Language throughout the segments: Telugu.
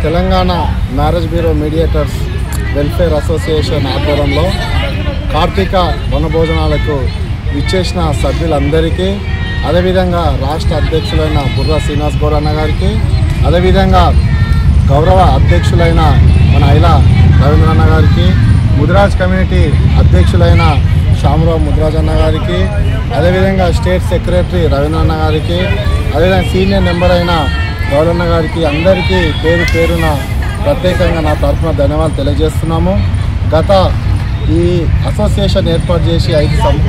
Telangana marriage bureau mediators welfare association ఆధ్వర్యంలో కార్తీక వనభోజనాలకు విచ్చేసిన సభ్యులందరికీ, అదేవిధంగా రాష్ట్ర అధ్యక్షులైన బుర్రా శ్రీనివాస్ గౌడ్ అన్న గారికి, అదేవిధంగా గౌరవ అధ్యక్షులైన మన ఐలా రవీంద్ర అన్న గారికి, ముదిరాజ్ కమ్యూనిటీ అధ్యక్షులైన షామురావు ముదిరాజ్ అన్న గారికి, అదేవిధంగా స్టేట్ సెక్రటరీ రవీంద్ర అన్న గారికి, అదేవిధంగా సీనియర్ మెంబర్ అయిన గౌరన్న గారికి అందరికీ పేరు పేరున ప్రత్యేకంగా నా తరఫున ధన్యవాదాలు తెలియజేస్తున్నాము. గత ఈ అసోసియేషన్ ఏర్పాటు చేసి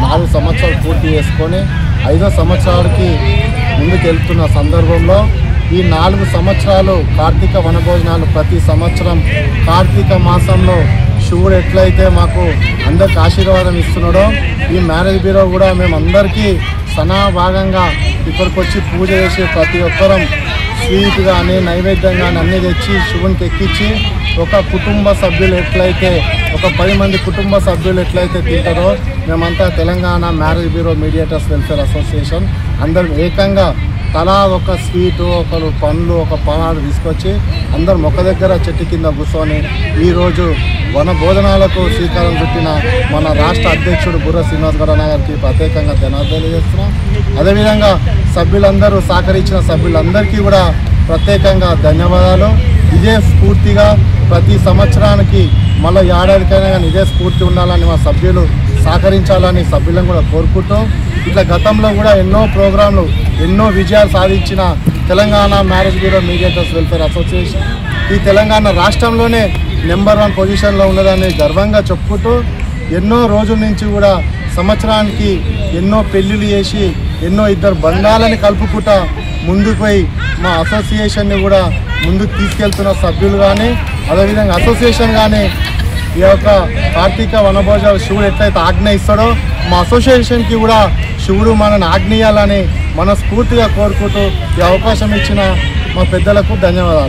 4 సంవత్సరాలు పూర్తి చేసుకొని 5వ సంవత్సరాలకి ముందుకు వెళ్తున్న సందర్భంలో ఈ 4 సంవత్సరాలు కార్తీక వనభోజనాలు ప్రతి సంవత్సరం కార్తీక మాసంలో శివుడు ఎట్లయితే మాకు అందరికి ఆశీర్వాదం ఇస్తున్నాడో ఈ మ్యారేజ్ బ్యూరో కూడా మేమందరికీ భాగంగా ఇక్కడికి వచ్చి పూజ చేసి ప్రతి ఒక్కరం స్వీట్ కానీ నైవేద్యం కానీ అన్నీ తెచ్చి శివునికి ఎక్కించి ఒక కుటుంబ సభ్యులు ఎట్లయితే ఒక 10 మంది కుటుంబ సభ్యులు ఎట్లయితే తింటారో మేమంతా Telangana marriage bureau mediators welfare association అందరం ఏకంగా తలా ఒక స్వీటు, ఒకరు పండ్లు, ఒక పనాలు తీసుకొచ్చి అందరం ఒక దగ్గర చెట్టు కింద కూర్చొని ఈరోజు వన భోజనాలకు శ్రీకారం చుట్టిన మన రాష్ట్ర అధ్యక్షుడు బుర్రా శ్రీనివాస్ గౌడ్ అన్న గారికి ప్రత్యేకంగా ధన్యవాదాలు తెలియజేస్తున్నాం. అదేవిధంగా సభ్యులందరూ సహకరించిన సభ్యులందరికీ కూడా ప్రత్యేకంగా ధన్యవాదాలు. ఇదే స్ఫూర్తిగా ప్రతి సంవత్సరానికి మళ్ళీ ఏడాదికైనా కానీ ఇదే స్ఫూర్తి ఉండాలని మా సభ్యులు సహకరించాలని సభ్యులను కూడా కోరుకుంటూ, ఇట్లా గతంలో కూడా ఎన్నో ప్రోగ్రాంలు ఎన్నో విజయాలు సాధించిన Telangana marriage bureau mediators welfare association ఈ తెలంగాణ రాష్ట్రంలోనే నెంబర్ 1 పొజిషన్లో ఉన్నదని గర్వంగా చెప్పుకుంటూ, ఎన్నో రోజుల నుంచి కూడా సంవత్సరానికి ఎన్నో పెళ్ళిళ్ళు చేసి ఎన్నో ఇద్దరు బంధాలని కలుపుకుంటా ముందుకు పోయి మా అసోసియేషన్ని కూడా ముందుకు తీసుకెళ్తున్న సభ్యులు కానీ, అదేవిధంగా అసోసియేషన్ కానీ ఈ యొక్క కార్తీక వనభోజనాలు శివుడు ఎట్లయితే ఆజ్ఞ ఇస్తాడో మా అసోసియేషన్కి కూడా శివుడు మనని ఆజ్ఞ ఇవ్వాలని మనస్ఫూర్తిగా కోరుకుంటూ ఈ అవకాశం ఇచ్చిన మా పెద్దలకు ధన్యవాదాలు.